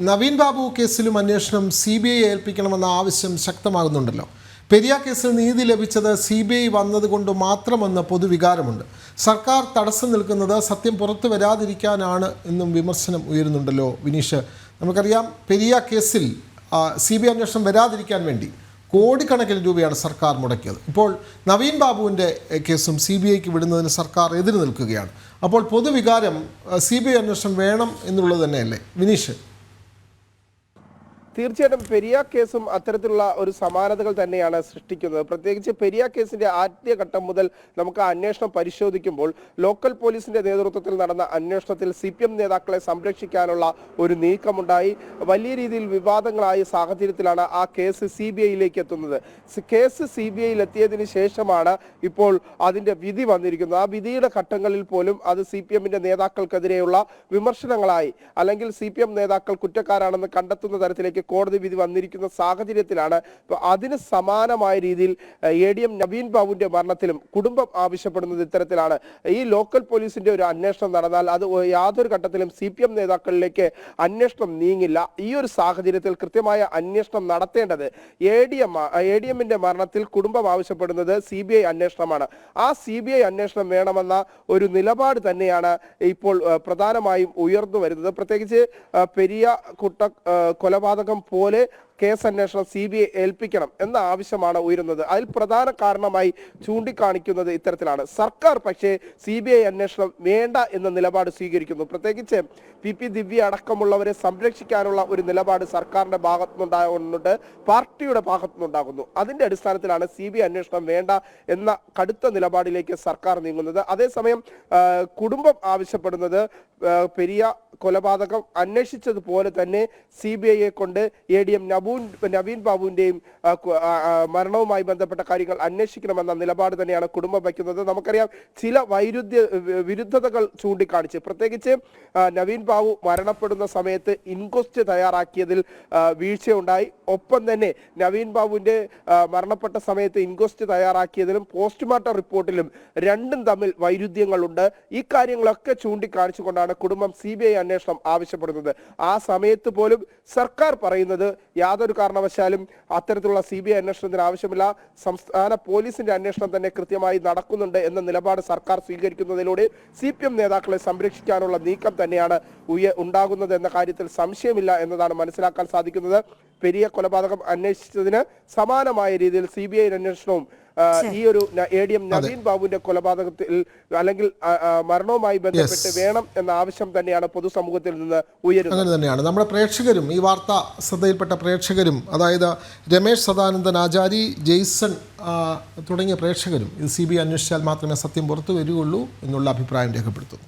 നവീൻ ബാബു കേസിലും അന്വേഷണം CBI ഏൽപ്പിക്കണമെന്ന ആവശ്യം ശക്തമാകുന്നുണ്ടല്ലോ. പെരിയ കേസിൽ നീതി ലഭിച്ചത് CBI വന്നതുകൊണ്ട് മാത്രമെന്ന് പൊതുവികാരമുണ്ട്. സർക്കാർ തടസ്സം നിൽക്കുന്നത് സത്യം പുറത്തു വരാതിരിക്കാനാണ് എന്നും വിമർശനം ഉയരുന്നുണ്ടല്ലോ. വിനീഷ്, നമുക്കറിയാം പെരിയ കേസിൽ CBI അന്വേഷണം വരാതിരിക്കാൻ വേണ്ടി കോടിക്കണക്കിന് രൂപയാണ് സർക്കാർ മുടക്കിയത്. ഇപ്പോൾ നവീൻ ബാബുവിൻ്റെ കേസും CBIക്ക് വിടുന്നതിന് സർക്കാർ എതിര് നിൽക്കുകയാണ്. അപ്പോൾ പൊതുവികാരം CBI അന്വേഷണം വേണം എന്നുള്ളത് തന്നെയല്ലേ വിനീഷ്? തീർച്ചയായിട്ടും പെരിയ കേസും അത്തരത്തിലുള്ള ഒരു സമാനതകൾ തന്നെയാണ് സൃഷ്ടിക്കുന്നത്. പ്രത്യേകിച്ച് പെരിയ കേസിന്റെ ആദ്യഘട്ടം മുതൽ നമുക്ക് അന്വേഷണം പരിശോധിക്കുമ്പോൾ ലോക്കൽ പോലീസിന്റെ നേതൃത്വത്തിൽ നടന്ന അന്വേഷണത്തിൽ CPM നേതാക്കളെ സംരക്ഷിക്കാനുള്ള ഒരു നീക്കമുണ്ടായി. വലിയ രീതിയിൽ വിവാദങ്ങളായ സാഹചര്യത്തിലാണ് ആ കേസ് CBIയിലേക്ക് എത്തുന്നത്. കേസ് CBIയിൽ എത്തിയതിനു ശേഷമാണ് ഇപ്പോൾ അതിന്റെ വിധി വന്നിരിക്കുന്നത്. ആ വിധിയുടെ ഘട്ടങ്ങളിൽ പോലും അത് CPMന്റെ നേതാക്കൾക്കെതിരെയുള്ള വിമർശനങ്ങളായി, അല്ലെങ്കിൽ CPM നേതാക്കൾ കുറ്റക്കാരാണെന്ന് കണ്ടെത്തുന്ന തരത്തിലേക്ക് കോടതി വിധി വന്നിരിക്കുന്ന സാഹചര്യത്തിലാണ് അതിന് സമാനമായ രീതിയിൽ ADM നവീൻ ബാബുവിന്റെ മരണത്തിലും കുടുംബം ആവശ്യപ്പെടുന്നത് ഇത്തരത്തിലാണ്. ഈ ലോക്കൽ പോലീസിന്റെ ഒരു അന്വേഷണം നടന്നാൽ അത് യാതൊരു ഘട്ടത്തിലും CPM നേതാക്കളിലേക്ക് അന്വേഷണം നീങ്ങില്ല. ഈ ഒരു സാഹചര്യത്തിൽ കൃത്യമായ അന്വേഷണം നടത്തേണ്ടത് ADMന്റെ മരണത്തിൽ കുടുംബം ആവശ്യപ്പെടുന്നത് CBI അന്വേഷണമാണ്. ആ CBI അന്വേഷണം വേണമെന്ന ഒരു നിലപാട് തന്നെയാണ് ഇപ്പോൾ പ്രധാനമായും ഉയർന്നു വരുന്നത്. പ്രത്യേകിച്ച് പെരിയ കൊലപാതകം പോലെ കേസ് അന്വേഷണം CBI ഏൽപ്പിക്കണം എന്ന ആവശ്യമാണ് ഉയരുന്നത്. അതിൽ പ്രധാന കാരണമായി ചൂണ്ടിക്കാണിക്കുന്നത് ഇത്തരത്തിലാണ്. സർക്കാർ പക്ഷേ CBI അന്വേഷണം വേണ്ട എന്ന നിലപാട് സ്വീകരിക്കുന്നു. പ്രത്യേകിച്ച് PP ദിവ്യ അടക്കമുള്ളവരെ സംരക്ഷിക്കാനുള്ള ഒരു നിലപാട് സർക്കാരിന്റെ ഭാഗത്തുനിന്നുണ്ടാകുന്നുണ്ട്, പാർട്ടിയുടെ ഭാഗത്തുനിന്നുണ്ടാകുന്നു. അതിന്റെ അടിസ്ഥാനത്തിലാണ് CBI അന്വേഷണം വേണ്ട എന്ന കടുത്ത നിലപാടിലേക്ക് സർക്കാർ നീങ്ങുന്നത്. അതേസമയം കുടുംബം ആവശ്യപ്പെടുന്നത് പെരിയ കൊലപാതകം അന്വേഷിച്ചതുപോലെ തന്നെ CBIയെ കൊണ്ട് ADM നവീൻ ബാബുവിന്റെയും മരണവുമായി ബന്ധപ്പെട്ട കാര്യങ്ങൾ അന്വേഷിക്കണമെന്ന നിലപാട് തന്നെയാണ് കുടുംബം വയ്ക്കുന്നത്. നമുക്കറിയാം ചില വിരുദ്ധതകൾ ചൂണ്ടിക്കാണിച്ച്, പ്രത്യേകിച്ച് നവീൻ ബാബു മരണപ്പെടുന്ന സമയത്ത് ഇൻക്വസ്റ്റ് തയ്യാറാക്കിയതിൽ വീഴ്ചയുണ്ടായി. ഒപ്പം തന്നെ നവീൻ ബാബുവിന്റെ മരണപ്പെട്ട സമയത്ത് ഇൻക്വസ്റ്റ് തയ്യാറാക്കിയതിലും പോസ്റ്റ്മോർട്ടം റിപ്പോർട്ടിലും രണ്ടും തമ്മിൽ വൈരുദ്ധ്യങ്ങളുണ്ട്. ഈ കാര്യങ്ങളൊക്കെ ചൂണ്ടിക്കാണിച്ചുകൊണ്ടാണ് കുടുംബം CBI അന്വേഷണം ആവശ്യപ്പെടുന്നത്. ആ സമയത്ത് പോലും സർക്കാർ പറയുന്നത് യാതൊരു കാരണവശാലും അത്തരത്തിലുള്ള CBI അന്വേഷണത്തിന് ആവശ്യമില്ല, സംസ്ഥാന പോലീസിന്റെ അന്വേഷണം തന്നെ കൃത്യമായി നടക്കുന്നുണ്ട് എന്ന നിലപാട് സർക്കാർ സ്വീകരിക്കുന്നതിലൂടെ CPM നേതാക്കളെ സംരക്ഷിക്കാനുള്ള നീക്കം തന്നെയാണ് ഉണ്ടാകുന്നത് എന്ന കാര്യത്തിൽ സംശയമില്ല എന്നതാണ് മനസ്സിലാക്കാൻ സാധിക്കുന്നത്. പെരിയ കൊലപാതകം അന്വേഷിച്ചതിന് സമാനമായ രീതിയിൽ CBI അന്വേഷണവും ഈ ഒരു ADM നവീൻ ബാബുവിന്റെ കൊലപാതകത്തിൽ അല്ലെങ്കിൽ മരണവുമായി ബന്ധപ്പെട്ട് വേണം എന്ന ആവശ്യം തന്നെയാണ് പൊതുസമൂഹത്തിൽ നിന്ന് ഉയരുന്നത്. അങ്ങനെ തന്നെയാണ് നമ്മുടെ പ്രേക്ഷകരും, ഈ വാർത്ത ശ്രദ്ധയിൽപ്പെട്ട പ്രേക്ഷകരും, അതായത് രമേശ് സദാനന്ദൻ ആചാരി, ജെയ്സൺ തുടങ്ങിയ പ്രേക്ഷകരും ഇത് CBI അന്വേഷിച്ചാൽ മാത്രമേ സത്യം പുറത്തു വരികയുള്ളൂ എന്നുള്ള അഭിപ്രായം രേഖപ്പെടുത്തുന്നു.